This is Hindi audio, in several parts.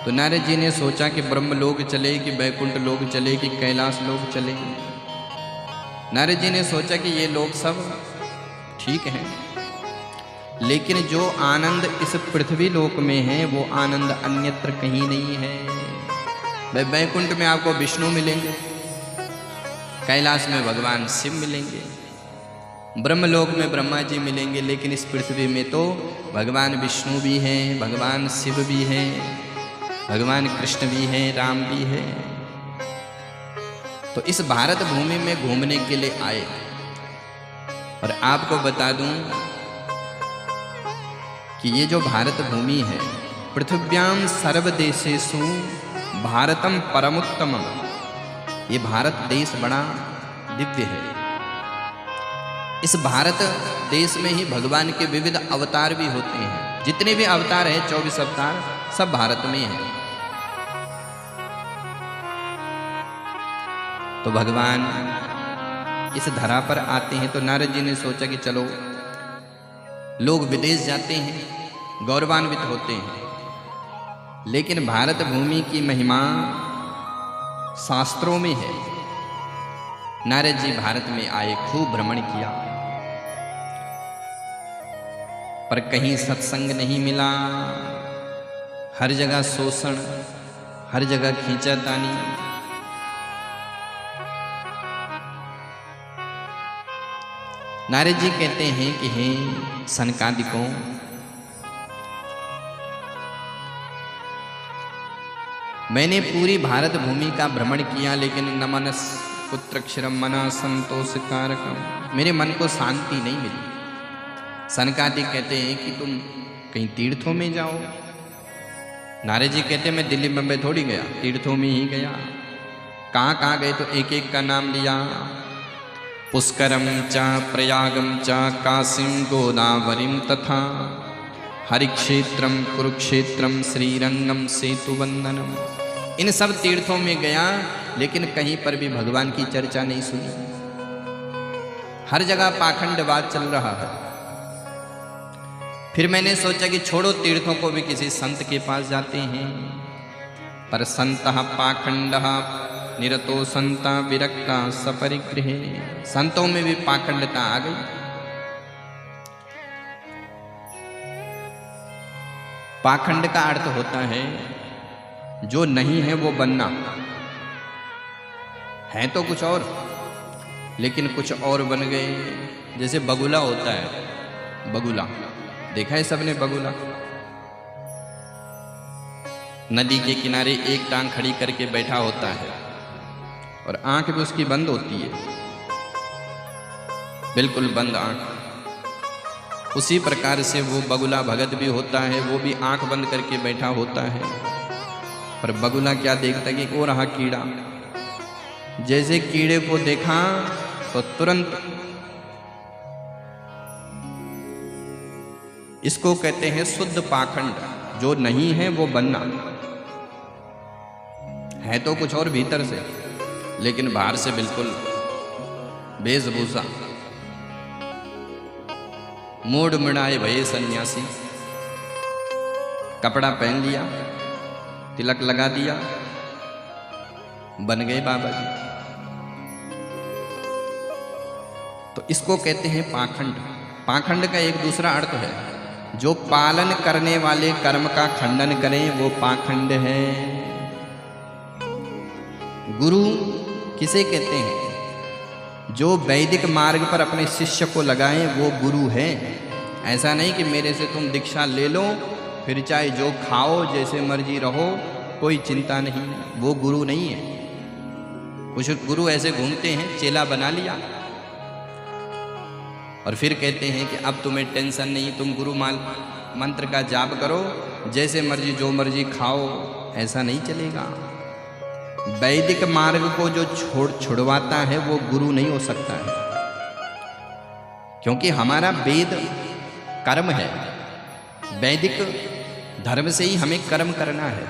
तो नारद जी ने सोचा कि ब्रह्मलोक चले कि वैकुंठ लोक चले कि कैलाश लोक चले। नारद जी ने सोचा कि ये लोग सब ठीक हैं, लेकिन जो आनंद इस पृथ्वी लोक में है वो आनंद अन्यत्र कहीं नहीं है। वैकुंठ में आपको विष्णु मिलेंगे, कैलाश में भगवान शिव मिलेंगे, ब्रह्मलोक में ब्रह्मा जी मिलेंगे, लेकिन इस पृथ्वी में तो भगवान विष्णु भी हैं, भगवान शिव भी हैं, भगवान कृष्ण भी हैं, राम भी हैं। तो इस भारत भूमि में घूमने के लिए आए। और आपको बता दूं कि ये जो भारत भूमि है, पृथिव्याम सर्वदेशेषु भारतम परमोत्तमम, ये भारत देश बड़ा दिव्य है। इस भारत देश में ही भगवान के विविध अवतार भी होते हैं। जितने भी अवतार हैं 24 अवतार सब भारत में हैं। तो भगवान इस धरा पर आते हैं। तो नारद जी ने सोचा कि चलो, लोग विदेश जाते हैं, गौरवान्वित होते हैं, लेकिन भारत भूमि की महिमा शास्त्रों में है। नारद जी भारत में आए, खूब भ्रमण किया, पर कहीं सत्संग नहीं मिला। हर जगह शोषण, हर जगह खींचातानी। नारद जी कहते हैं कि हे सनकादिकों, मैंने पूरी भारत भूमि का भ्रमण किया, लेकिन न मनस पुत्रक्षरम मना संतोष कारकम, मेरे मन को शांति नहीं मिली। सनकादिक कहते हैं कि तुम कहीं तीर्थों में जाओ। नारद जी कहते हैं मैं दिल्ली बम्बई थोड़ी गया, तीर्थों में ही गया। कहाँ कहाँ गए तो एक एक का नाम लिया। पुष्करम च प्रयागम च काशीम गोदावरीम तथा हरिक्षेत्रम कुरुक्षेत्रम श्रीरंगम सेतुवंदनम। इन सब तीर्थों में गया, लेकिन कहीं पर भी भगवान की चर्चा नहीं सुनी। हर जगह पाखंडवाद चल रहा है। फिर मैंने सोचा कि छोड़ो तीर्थों को, भी किसी संत के पास जाते हैं। पर संतः पाखंडः निरतो संता विरक्ता सपरिगृह, संतों में भी पाखंडता आ गई। पाखंड का अर्थ होता है जो नहीं है वो बनना है, तो कुछ और, लेकिन कुछ और बन गए। जैसे बगुला होता है, बगुला देखा है सबने, बगुला नदी के किनारे एक टांग खड़ी करके बैठा होता है और आंख भी उसकी बंद होती है, बिल्कुल बंद आंख। उसी प्रकार से वो बगुला भगत भी होता है, वो भी आंख बंद करके बैठा होता है। पर बगुला क्या देखता है कि वो रहा कीड़ा। जैसे कीड़े को देखा तो तुरंत, इसको कहते हैं शुद्ध पाखंड। जो नहीं है वो बनना है, तो कुछ और भीतर से, लेकिन बाहर से बिल्कुल वेशभूषा मूड मिड़ाए भये सन्यासी। कपड़ा पहन लिया, तिलक लगा दिया, बन गए बाबा जी। तो इसको कहते हैं पाखंड। पाखंड का एक दूसरा अर्थ है, जो पालन करने वाले कर्म का खंडन करें वो पाखंड है। गुरु किसे कहते हैं? जो वैदिक मार्ग पर अपने शिष्य को लगाएं वो गुरु है। ऐसा नहीं कि मेरे से तुम दीक्षा ले लो, फिर चाहे जो खाओ, जैसे मर्जी रहो, कोई चिंता नहीं, वो गुरु नहीं है। कुछ गुरु ऐसे घूमते हैं, चेला बना लिया और फिर कहते हैं कि अब तुम्हें टेंशन नहीं, तुम गुरु मंत्र का जाप करो, जैसे मर्जी जो मर्जी खाओ। ऐसा नहीं चलेगा। वैदिक मार्ग को जो छुड़वाता है वो गुरु नहीं हो सकता है, क्योंकि हमारा वेद कर्म है। वैदिक धर्म से ही हमें कर्म करना है।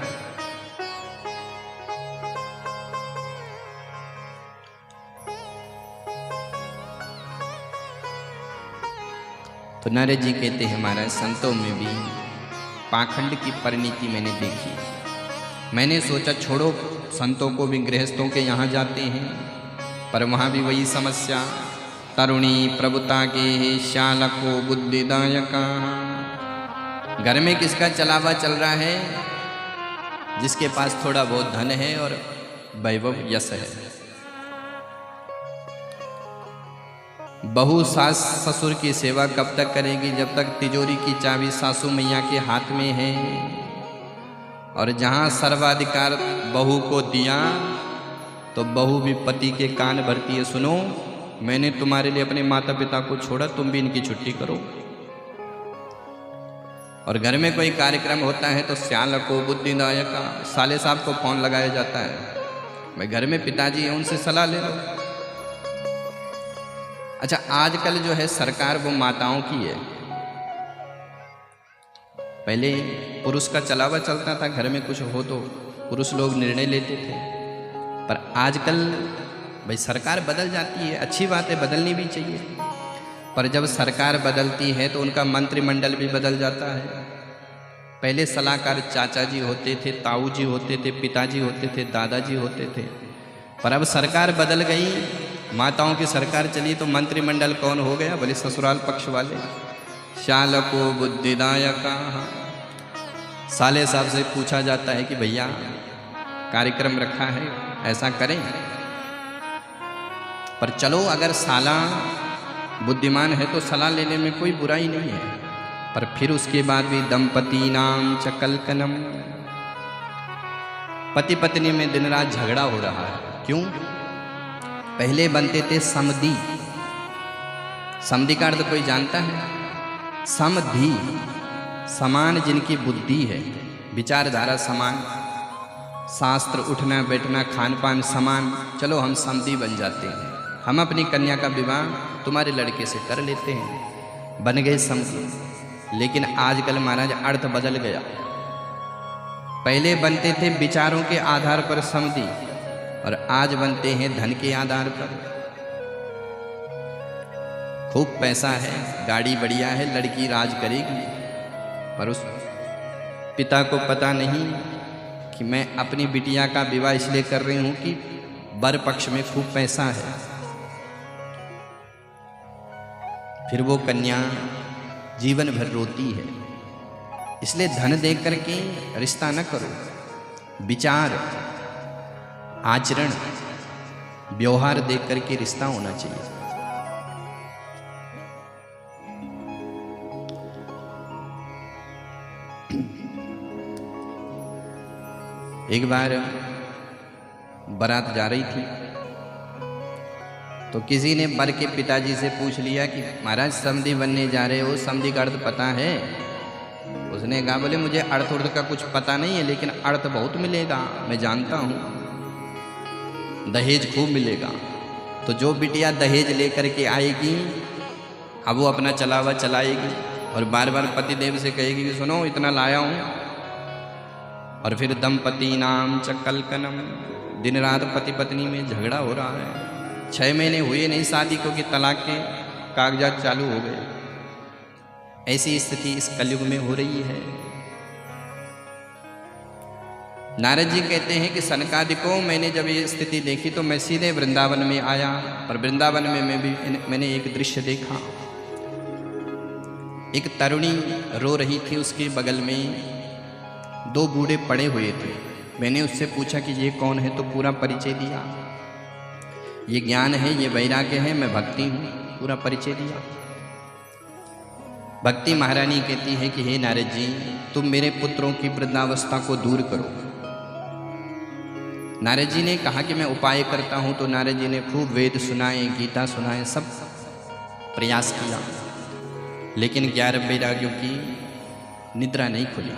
तो नारद जी कहते हैं महाराज, संतों में भी पाखंड की परिणति मैंने देखी। मैंने सोचा छोड़ो, संतों को भी गृहस्थों के यहाँ जाते हैं, पर वहाँ भी वही समस्या, तरुणी प्रभुता के श्यालको बुद्धिदायका। घर में किसका चलावा चल रहा है? जिसके पास थोड़ा बहुत धन है और वैभव यश है। बहू सास ससुर की सेवा कब तक करेगी? जब तक तिजोरी की चाबी सासू मैया के हाथ में है। और जहाँ सर्वाधिकार बहू को दिया तो बहू भी पति के कान भरती है, सुनो मैंने तुम्हारे लिए अपने माता पिता को छोड़ा, तुम भी इनकी छुट्टी करो। और घर में कोई कार्यक्रम होता है तो श्यालको बुद्धिदायका, साले साहब को फोन लगाया जाता है, मैं घर में पिताजी हैं उनसे सलाह ले लो। अच्छा, आजकल जो है सरकार वो माताओं की है। पहले पुरुष का चलावा चलता था, घर में कुछ हो तो पुरुष लोग निर्णय लेते थे, पर आजकल भाई सरकार बदल जाती है, अच्छी बात है, बदलनी भी चाहिए, पर जब सरकार बदलती है तो उनका मंत्रिमंडल भी बदल जाता है। पहले सलाहकार चाचा जी होते थे, ताऊ जी होते थे, पिताजी होते थे, दादाजी होते थे, पर अब सरकार बदल गई, माताओं की सरकार चली तो मंत्रिमंडल कौन हो गया? बोले ससुराल पक्ष वाले, श्यालको बुद्धिदायका। साले साहब से पूछा जाता है कि भैया कार्यक्रम रखा है, ऐसा करें। पर चलो अगर साला बुद्धिमान है तो सलाह लेने में कोई बुराई नहीं है, पर फिर उसके बाद भी दंपति नाम च कलकनम, पति पत्नी में दिन रात झगड़ा हो रहा है। क्यों? पहले बनते थे समधी। समधी का अर्थ कोई जानता है? समधी, समान जिनकी बुद्धि है, विचारधारा समान, शास्त्र उठना बैठना खान पान समान, चलो हम समधी बन जाते हैं, हम अपनी कन्या का विवाह तुम्हारे लड़के से कर लेते हैं, बन गए समधी। लेकिन आजकल महाराज अर्थ बदल गया। पहले बनते थे विचारों के आधार पर समधी, और आज बनते हैं धन के आधार पर। खूब पैसा है, गाड़ी बढ़िया है, लड़की राज करेगी, पर उस पिता को पता नहीं कि मैं अपनी बिटिया का विवाह इसलिए कर रही हूं कि वर पक्ष में खूब पैसा है। फिर वो कन्या जीवन भर रोती है। इसलिए धन देख करके रिश्ता न करो, विचार आचरण व्यवहार देख करके रिश्ता होना चाहिए। एक बार बारात जा रही थी तो किसी ने वर के पिताजी से पूछ लिया कि महाराज समधी बनने जा रहे हो, समधी का अर्थ पता है? उसने कहा बोले मुझे अर्थ उर्थ का कुछ पता नहीं है, लेकिन अर्थ बहुत मिलेगा, मैं जानता हूँ, दहेज खूब मिलेगा। तो जो बिटिया दहेज लेकर के आएगी अब वो अपना चलावा चलाएगी और बार बार पतिदेव से कहेगी कि सुनो इतना लाया हूँ। और फिर दंपति नाम च कलकनम, दिन रात पति पत्नी में झगड़ा हो रहा है। 6 महीने हुए नहीं शादी को कि तलाक के कागजात चालू हो गए। ऐसी स्थिति इस कलयुग में हो रही है। नारद जी कहते हैं कि सनकादिकों, मैंने जब ये स्थिति देखी तो मैं सीधे वृंदावन में आया, पर वृंदावन में मैंने एक दृश्य देखा। एक तरुणी रो रही थी, उसके बगल में 2 बूढ़े पड़े हुए थे। मैंने उससे पूछा कि ये कौन है, तो पूरा परिचय दिया। ये ज्ञान है, ये वैराग्य है, मैं भक्ति हूँ, पूरा परिचय दिया। भक्ति महारानी कहती है कि हे नारद जी, तुम मेरे पुत्रों की वृद्धावस्था को दूर करो। नारद जी ने कहा कि मैं उपाय करता हूँ, तो नारद जी ने खूब वेद सुनाए, गीता सुनाए, सब प्रयास किया, लेकिन 11 वैराग्यों की निद्रा नहीं खुली।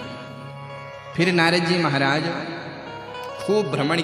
फिर नारद जी महाराज खूब भ्रमण